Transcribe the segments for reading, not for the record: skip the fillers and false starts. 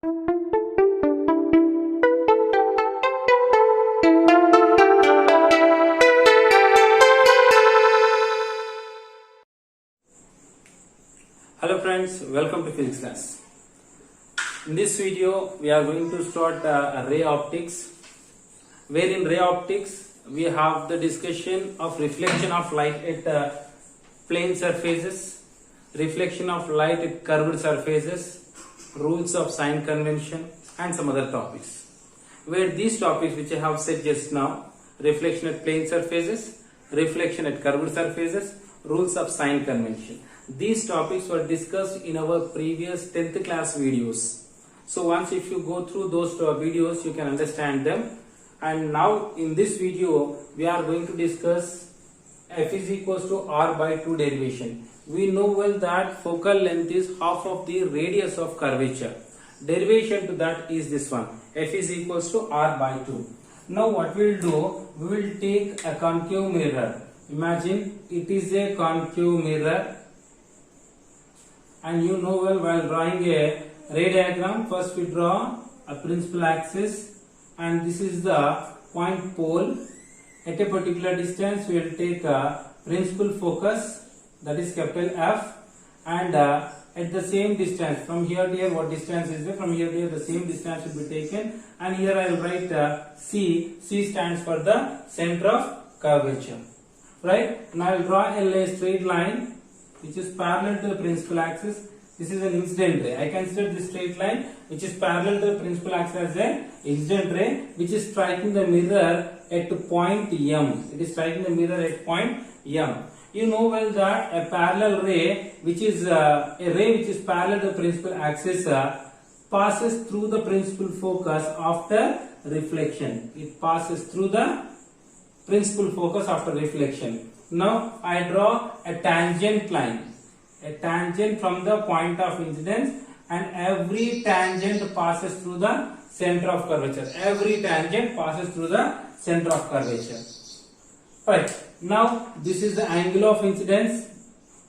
Hello friends, welcome to physics class. In this video we are going to start ray optics, where in ray optics we have the discussion of reflection of light at plane surfaces, reflection of light at curved surfaces, rules of sign convention and some other topics. Where these topics which I have said just now, reflection at plane surfaces, reflection at curved surfaces, rules of sign convention. These topics were discussed in our previous 10th class videos. So once if you go through those videos, you can understand them. And now in this video, we are going to discuss f is equals to r by 2 derivation. We know well that focal length is half of the radius of curvature. Derivation to that is this one, f is equals to r by 2. Now what we will do, we will take a concave mirror. Imagine it is a concave mirror. And you know well, while drawing a ray diagram, first we draw a principal axis and this is the point pole. At a particular distance we will take a principal focus, that is capital F, and at the same distance from here to here, what distance is there? From here to here the same distance will be taken, and here I will write C. C stands for the center of curvature. Right? Now I will draw a straight line which is parallel to the principal axis. This is an incident ray. I consider this straight line which is parallel to the principal axis as an incident ray which is striking the mirror at point M. It is striking the mirror at point M. You know well that a parallel ray which is a ray which is parallel to the principal axis passes through the principal focus after reflection. It passes through the principal focus after reflection. Now I draw a tangent line, a tangent from the point of incidence, and every tangent passes through the center of curvature. Every tangent passes through the center of curvature. Right. Now this is the angle of incidence,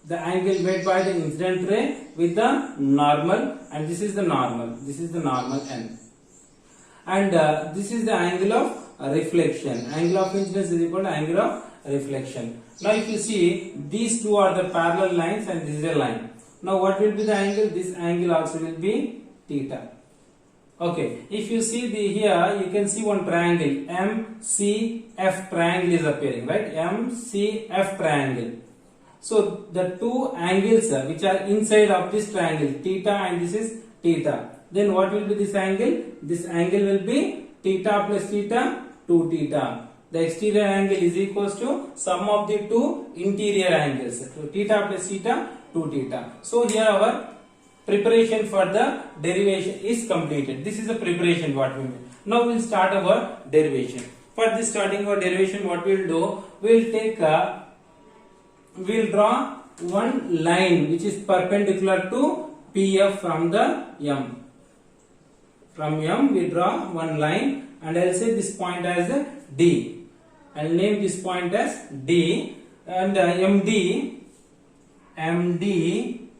the angle made by the incident ray with the normal, and this is the normal. This is the normal N. And this is the angle of reflection. Angle of incidence is equal to angle of reflection. Now if you see, these two are the parallel lines and this is a line. Now what will be the angle? This angle also will be theta. Okay, if you see here you can see one triangle, MCF triangle is appearing, right? MCF triangle. So the two angles which are inside of this triangle, theta and this is theta. Then what will be this angle? This angle will be theta plus theta, 2 theta. The exterior angle is equals to sum of the two interior angles. So theta plus theta, 2 theta. So here our preparation for the derivation is completed. This is the preparation what we made. Now we will start our derivation. For this starting our derivation, what we will do, we will draw one line which is perpendicular to PF from the M. From M we draw one line, and I will say this point as D. I will name this point as D, and MD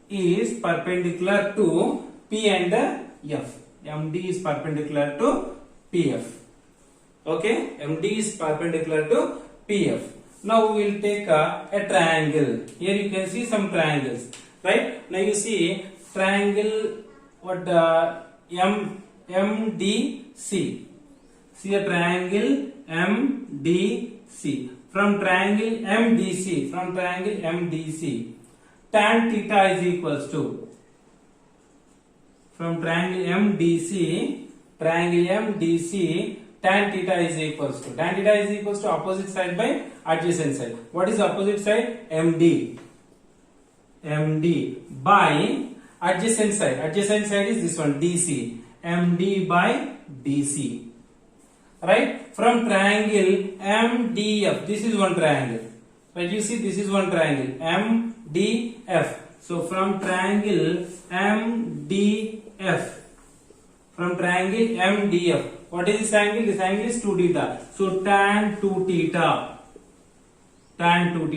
is perpendicular to P and F. MD is perpendicular to PF. Okay, MD is perpendicular to PF. Now we will take a triangle. Here you can see some triangles, right? Now you see triangle what MDC. See a triangle MDC. From triangle MDC, tan theta is equals to, from triangle MDC, tan theta is equals to opposite side by adjacent side. What is opposite side? MD by adjacent side. Adjacent side is this one, DC. MD by DC. Right? From triangle MDF, this is one triangle. Right? You see, this is one triangle, MDF. So from triangle MDF, what is this angle? This angle is 2 theta. So tan 2 theta. Tan 2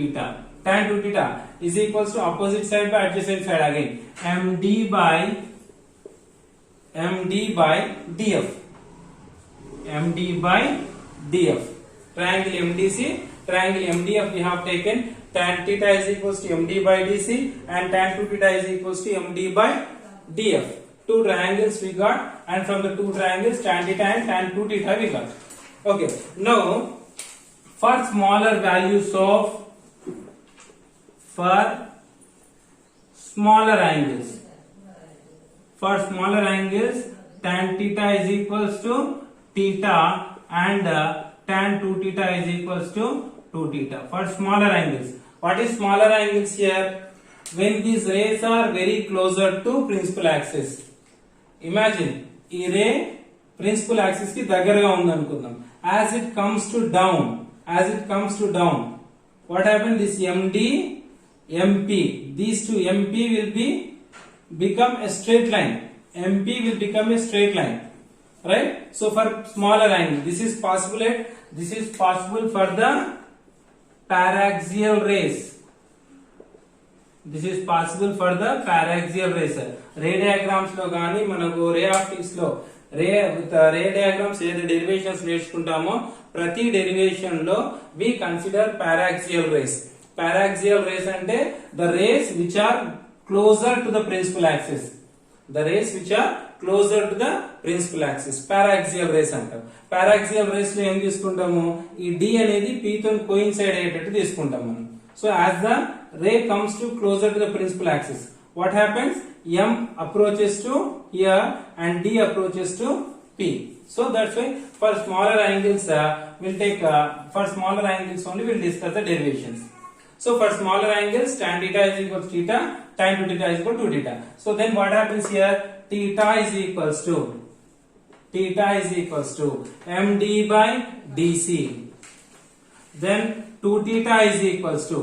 theta is equals to opposite side by adjacent side again. MD by MD by DF. MD by DF. Triangle MDC, triangle MDF we have taken tan theta is equals to MD by DC and tan 2 theta is equals to MD by DF. Two triangles we got, and from the two triangles tan theta and tan 2 theta we got. Okay, now for smaller values of smaller angles tan theta is equals to theta and tan 2 theta is equals to 2 theta for smaller angles. What is smaller angles here? When these rays are very closer to principal axis. Imagine ఈ రే principal axis కి దగ్గరగా ఉంది అనుకుందాం. As it comes to down, what happens? This MD, MP, these two MP will become a straight line. MP will become a straight line, right? So for smaller angle, this is possible for the paraxial rays. This is possible for the paraxial rays. Ray diagrams లో గాని మనకు ray optics లో రే diagrams ఏదైతే derivations నేర్చుకుంటామో ప్రతి derivation లో we consider paraxial rays. Paraxial rays అంటే the rays which are closer to the principal axis. The rays which are closer to the principal axis. Paraxial rays అంటాం. Paraxial rays లో ఏం తీసుకుంటాము? ఈ D అనేది P తో coincide అయ్యేటట్టు తీసుకుంటాం మనం. So as the ray comes to closer to the principal axis, what happens? M approaches to here and D approaches to P. So that's why for smaller angles for smaller angles only we'll discuss the derivations. So for smaller angles tan theta is equal to theta, tan 2 theta is equal to 2 theta. So then what happens here? Theta is equals to MD by DC. Then 2 theta is equals to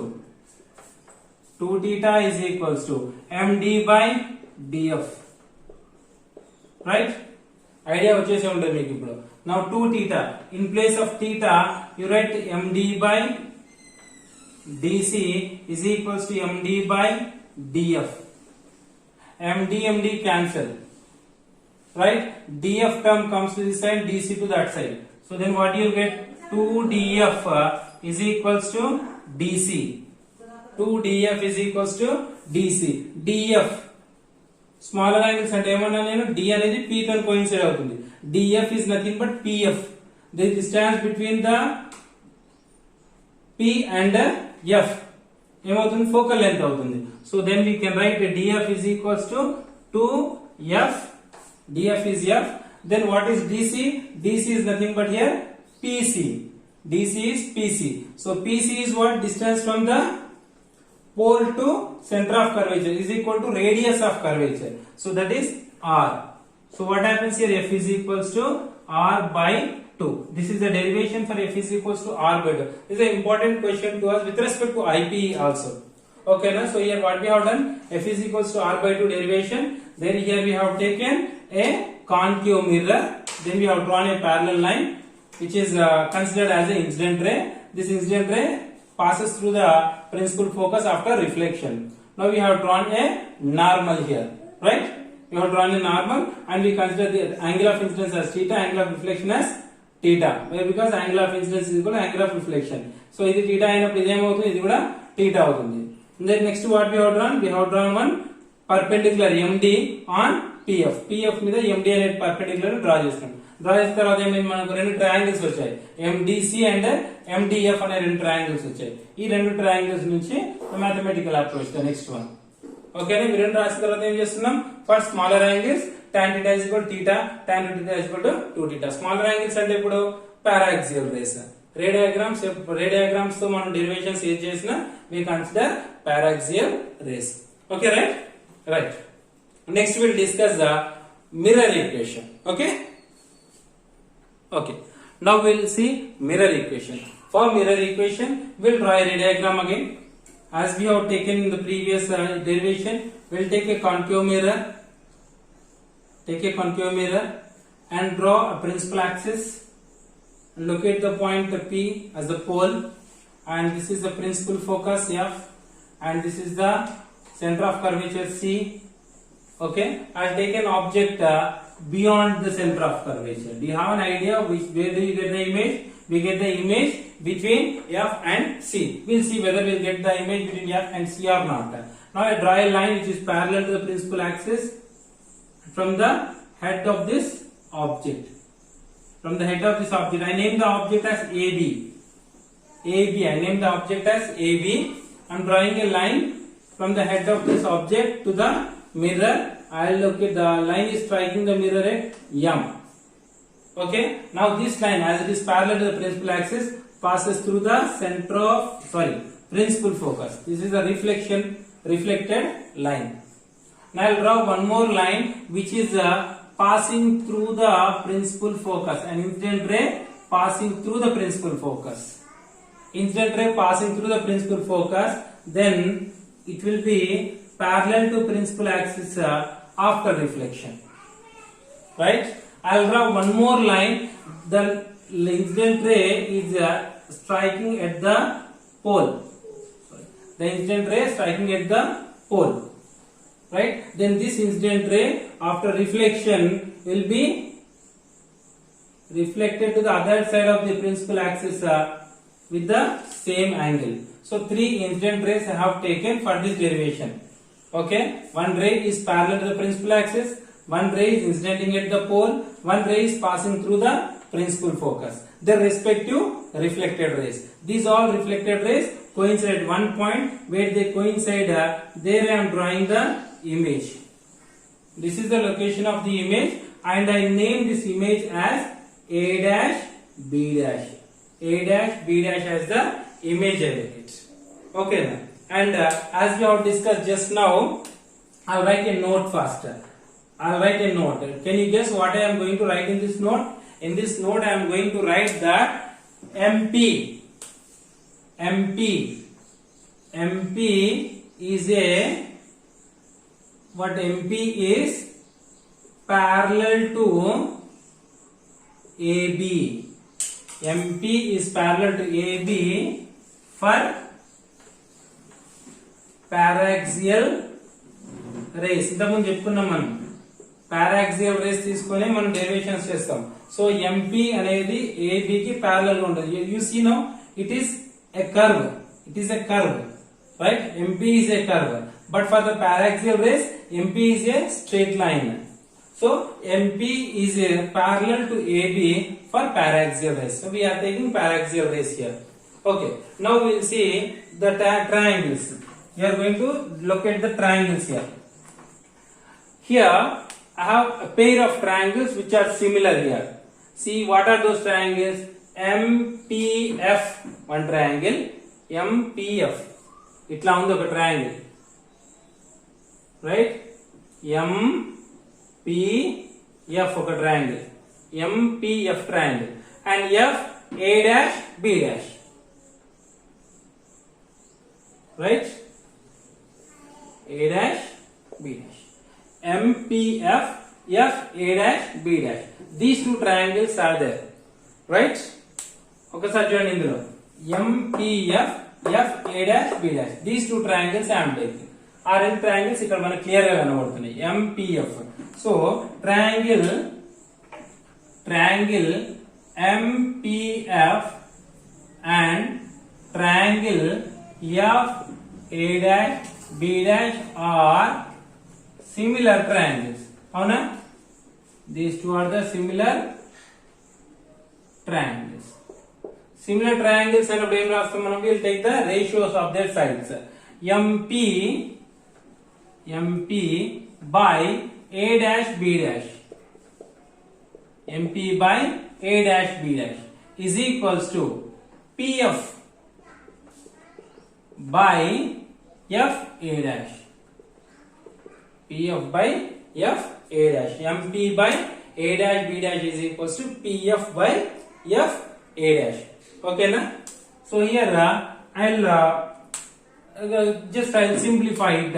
MD by DF. Right? Idea వచ్చేసి ఉంటుంది మీకు ఇప్పుడు. Now 2 theta. In place of theta, you write MD by DC is equals to MD by DF. MD cancel. Right? DF term comes to this side, DC to that side. So then what you get? 2DF is equals to DC. 2DF is equals to DC. DF smaller angles అంటే ఏమన్నా నేను D అనేది P తో coincide అవుతుంది. DF is nothing but PF. The distance between the P and F ఏమవుతుంది? Focal length అవుతుంది. So then we can write DF is equals to 2F. DF is F. Then what is DC? DC is nothing but here PC. DC is PC. So PC is what? Distance from the pole to center of curvature is equal to radius of curvature. So that is R. So what happens here? F is equals to R by 2. This is the derivation for F is equals to R by 2. This is an important question to us with respect to IPE also. Okay, na? So here what we have done? F is equals to R by 2 derivation. Then here we have taken a concave mirror. Then we have drawn a parallel line which is considered as an incident ray. This incident ray passes through the principal focus after reflection. Now we have drawn a normal here, right? We have drawn a normal and we consider the angle of incidence as theta, angle of reflection as theta. Why? Because angle of incidence is equal to angle of reflection. So ఇది theta అయినప్పుడు ఇది ఏమవుతుంది? ఇది కూడా theta అవుతుంది. Then next what we have drawn? We have drawn one perpendicular MD on PF. PF మీద MD అనే perpendicular draw చేస్తాం. డ్రా చేసిన తర్వాత ఏమైంది? మనకు రెండు ట్రయాంగిల్స్ వచ్చాయి. MDC అండ్ MDF అనే రెండు ట్రయాంగిల్స్ వచ్చాయి. ఈ రెండు ట్రయాంగిల్స్ నుంచి mathematical approach the next one. ఓకేనా? ఈ రెండు రాసిన తర్వాత ఏం చేస్తున్నాం? For smaller angles tan theta is equal to theta, tan 2 theta is equal to 2 theta. Smaller angles అంటే ఇప్పుడు పారాక్సియల్ రేస్. రే డయాగ్రామ్స్ తో మనం డెరివేషన్స్ ఏం చేసినా we consider paraxial rays. Okay, right. Next we'll discuss the mirror equation. Okay. Now we'll see mirror equation. For mirror equation, we'll draw a ray diagram again. As we have taken in the previous derivation, we'll take a concave mirror. And draw a principal axis. Locate the point P as the pole, and this is the principal focus F, and this is the center of curvature C. Okay, I'll take an object beyond the center of curvature. Do you have an idea where do you get the image? We get the image between F and C. We'll see whether we'll get the image between F and C or not. Now I draw a line which is parallel to the principal axis from the head of this object. From the head of this object, I name the object as AB. AB, I name the object as AB. I'm drawing a line from the head of this object to the mirror. I'll look at the line is striking the mirror at M. Okay. Now this line, as it is parallel to the principal axis, passes through the center of principal focus. This is a reflected line. Now I'll draw one more line which is passing through the principal focus. An incident ray passing through the principal focus. Incident ray passing through the principal focus, then it will be parallel to principal axis after reflection. Right? I'll draw one more line. The incident ray is striking at the pole. The incident ray striking at the pole. Right? Then this incident ray after reflection will be reflected to the other side of the principal axis with the same angle. So 3 incident rays I have taken for this derivation. Okay, one ray is parallel to the principal axis, one ray is incidenting at the pole, one ray is passing through the principal focus. Their respective reflected rays. These all reflected rays coincide at one point. Where they coincide, there I am drawing the image. This is the location of the image, and I name this image as A dash B dash. A dash B dash as the image I will get. Okay now. And as we have discussed just now, I'll write a note faster. I'll write a note. Can you guess what I am going to write in this note? In this note I am going to write that MP is a, what MP is parallel to AB. MP is parallel to AB for paraxial rays. ఇంతకుముందు చెప్పుకున్నాం మనం పారాక్సియల్ race తీసుకొని మనం derivations చేస్తాం. So MP అనేది AB కి parallel గా ఉంటుంది. You see now it is a curve. It is a curve, right? MP is a curve, but for the paraxial rays, MP is a straight line. So MP is a parallel to AB for paraxial rays. So we are taking paraxial rays here. Okay. Now we will see the triangles. We are going to look at the triangles here. Here I have a pair of triangles which are similar here. See what are those triangles? MPF, one triangle. MPF. ఇట్లా ఉంది ఒక triangle, right? MPF ఒక triangle, MPF triangle, and F A dash B dash, right? A dash B dash, MPF F A dash B dash. These two triangles are there, right? ఒకసారి చూడండి ఇందులో MPF F A dash B dash. These two triangles I am taking. ఆ రెండు triangles ఇక్కడ మనకు clear గా కనబడుతున్నాయి. MPF. So triangle MPF and triangle F A dash B dash are similar triangles. అవునా? These two are the similar triangles. Similar triangles and we will take the ratios of their sides. MP by A dash B dash. MP by A dash B dash is equals to PF by F A dash. PF by F A dash. MP by A dash B dash is equals to PF by F A dash. Okay na? So here I'll simplify it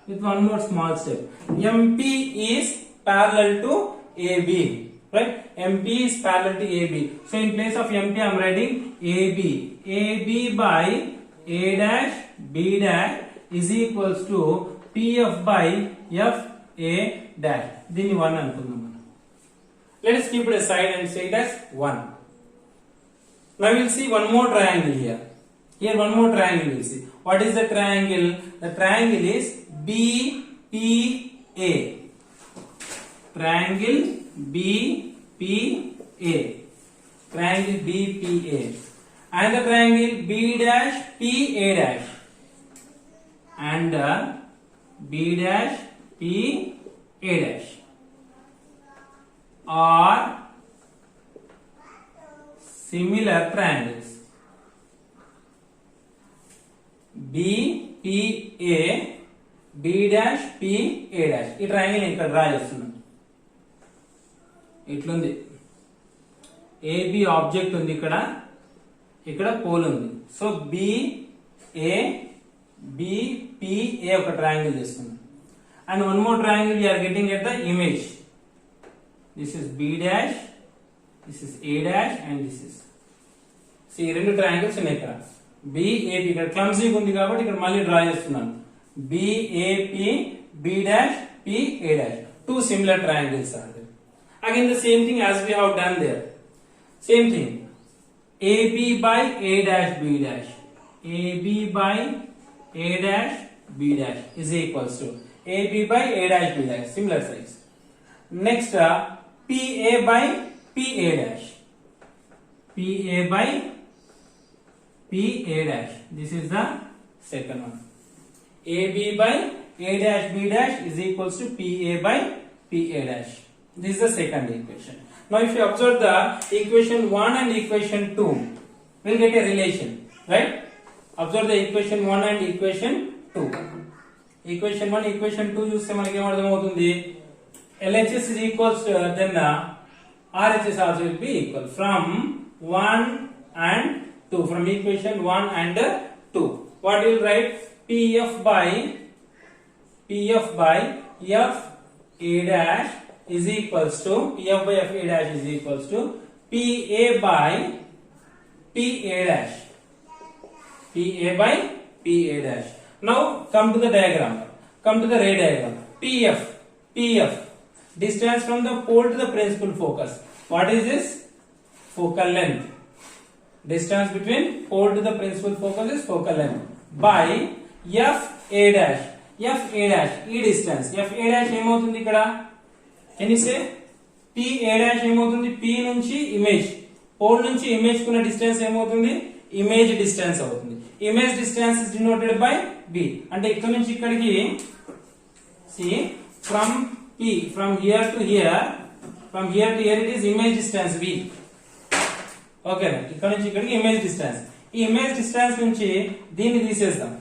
with one more small step. MP is parallel to AB, right? MP is parallel to AB. So in place of MP I am writing AB. AB by A dash B dash is equals to PF by F A dash. దీన్ని 1 అనుకుందాం మనం. Let us keep it aside and say it as 1. Now we will see one more triangle here. Here one more triangle we will see. What is the triangle? The triangle is BPA. Triangle BPA. Triangle BPA. And the triangle B dash PA dash. And B dash PA dash are similar triangles. BPA B dash PA dash. ఈ triangle ఇక్కడ draw చేస్తున్నాం. ఇట్లుంది. AB object ఉంది ఇక్కడ. ఇక్కడ pole ఉంది. So BA BPA ఒక triangle చేస్తున్నాం. And one more triangle we are getting at the image. This is B dash, this is A dash, and this is. See, రెండు triangles ఉన్నాయి ఇక్కడ. BAP ఇక్కడ clumsy ఉంది కాబట్టి ఇక్కడ మళ్ళీ డ్రా చేస్తున్నాను. BAP B dash PA dash. Two similar triangles are there. Again the same thing as we have done there. Same thing. AB by A dash B dash. AB by A dash B dash is equals to AB by A dash B dash, similar size. Next, PA by PA dash. PA by PA dash. This is the second one. AB by A dash B dash is equals to PA by PA dash. This is the second equation. Now, if you observe the equation 1 and equation 2, we'll get a relation, right? Observe the equation 1 and equation 2. Equation 1, equation 2 చూస్తే మనకి ఏమర్థమవుతుంది? LHS is equals to then RHS also will be equal from 1 and 2. From equation 1 and 2. What will write? PF by F A dash is equals to PF by F A dash is equals to PA by PA dash. PA by PA dash. Now come to the diagram. Come to the ray diagram. PF. Distance from the pole to the principal focus. What is this? Focal length. Distance between pole to the principal focus is focal length. By FA dash. FA dash. E distance. FA dash ఏమవుతుంది ఇక్కడ? Can you say? PA dash ఏమవుతుంది? P నుంచి image. Pole నుంచి image కున్న distance ఏమవుతుంది? Image distance అవుతుంది. Image distance is denoted by B. అంటే ఇక్కడ నుంచి ఇక్కడికి see from here to here it is image distance V. Okay, ఇక్కడ నుంచి ఇక్కడికి ఇమేజ్ డిస్టెన్స్. ఈ ఇమేజ్ డిస్టెన్స్ నుంచి దీన్ని తీసేద్దాం.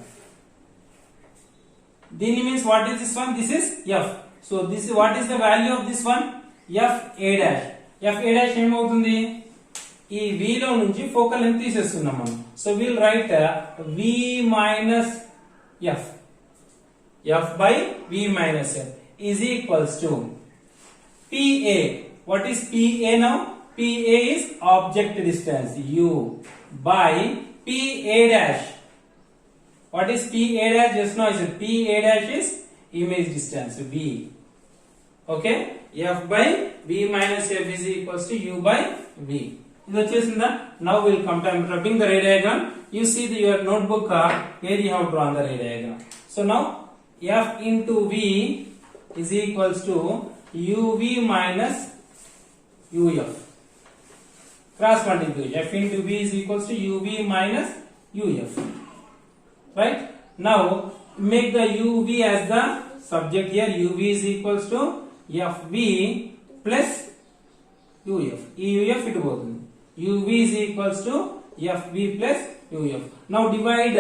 దీన్ని means what is this one? This is F. So this what is the value of this one? FA dash. FA dash ఏమవుతుంది? ఈ V లో నుంచి ఫోకల్ లెంగ్త్ తీసేస్తున్నాం మనం. So will write V minus F. F by V minus F is equals to PA. What is PA now? PA is object distance U by PA dash. What is PA dash? Just now I said PA dash is image distance V. Okay, F by V minus F is equals to U by V. ఇది వచ్చేసిందా? Now we'll compare. I'm rubbing the ray diagram. You see your notebook where you have drawn the ray diagram. So now F into V is equals to UV minus UF. Cross multiplication. F into V is equals to UV minus UF. Right? Now make the UV as the subject here. UV is equals to FV plus UF. UF it పోతుంది. UV is equals to FV plus UF. Now divide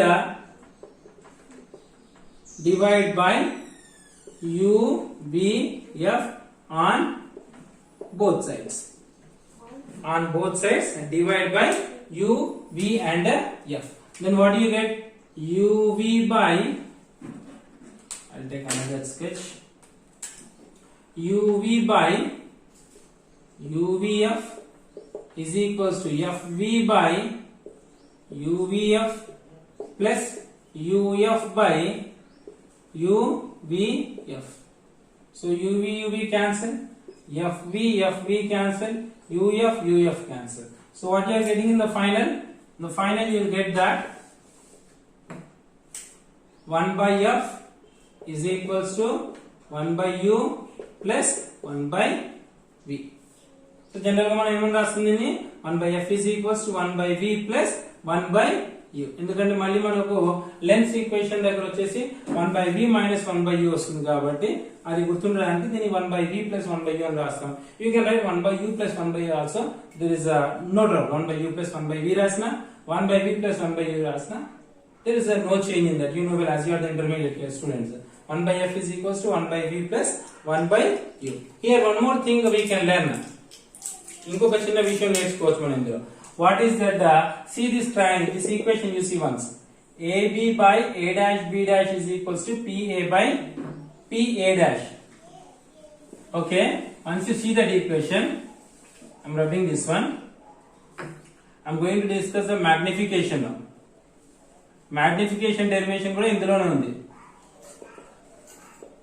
by UVF on both sides. On both sides, divide by UV and F. Then what do you get? UV by, I'll take another sketch. UV by UVF is equals to FV by UVF plus UF by UVF. So UV cancel. F V cancel, UF cancel. So what you are getting in the final? In the final you will get that 1 by F is equals to 1 by U plus 1 by V. So general గా మనం ఏమని రాస్తుంది 1 by F is equals to 1 by V plus 1 by U. ఎందుకంటే మళ్ళీ మనకు lens equation దగ్గర వచ్చేసి 1 by V minus 1 by U వస్తుంది కాబట్టి అది గుర్తుండడానికి దీన్ని 1 by V plus 1 by U అని రాస్తాం. You can write 1 by U plus 1 by U also. There is no trouble. 1 by U plus 1 by V రాసిన 1 by V plus 1 by U రాసిన. There is no change in that. You know well as you are the intermediate students. 1 by F is equals to 1 by V plus 1 by U. Here one more thing we can learn. ఇంకొక చిన్న విషయం నేర్చుకోవచ్చు మనం ఇందులో. What is that? See this triangle, this equation you see once. AB by A dash B dash is equals to PA by PA dash. Okay. Once you see that equation, I'm rubbing this one. I'm going to discuss the magnification now. Magnification derivation కూడా ఇందులోనే ఉంది.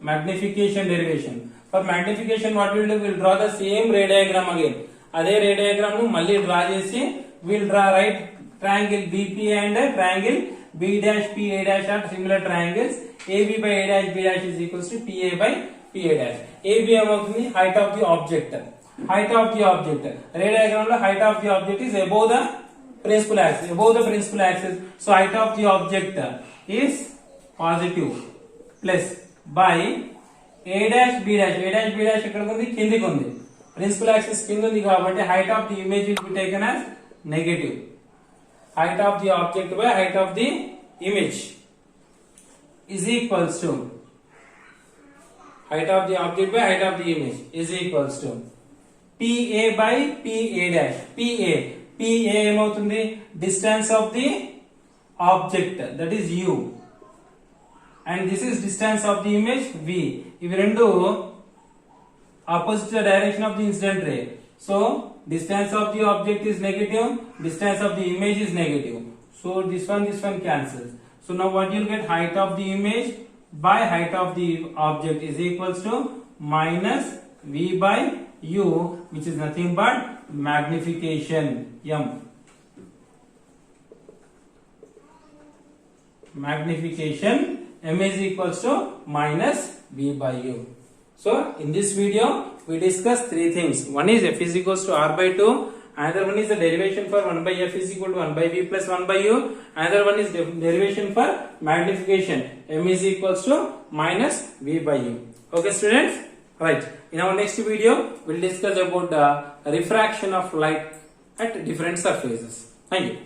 Magnification derivation. For magnification what we will do? We will draw the same ray diagram again. అదే రే diagram ను మళ్ళీ draw చేసి will draw right triangle BP and triangle B dash PA dash are similar triangles AB by A dash B dash is equals to PA by PA dash. AB ఏమవుతుంది height of the object. Height of the object ray diagram లో height of the object is above the principal axis. Above the principal axis. So height of the object is positive plus by A dash B dash. A dash B dash ఎక్కడికి ఉంది కిందికి ఉంది. Principal axis కింద ఉంది కాబట్టి height of the image will be taken as negative. Height of the object by height of the image is equals to height of the object by height of the image is equals to PA by PA dash. PA ఏమవుతుంది distance of the object, that is U, and this is distance of the image V. ఇవి రెండు opposite the direction of the incident ray. So distance of the object is negative, distance of the image is negative. So this one cancels. So now what you get, height of the image by height of the object is equals to minus V by U, which is nothing but magnification M. Magnification M is equals to minus V by U. So in this video we discussed three things. One is F is equals to R by 2. Another one is the derivation for 1 by F is equal to 1 by V plus 1 by U. Another one is derivation for magnification. M is equals to minus V by U. Okay students? Right. In our next video we will discuss about the refraction of light at different surfaces. Thank you.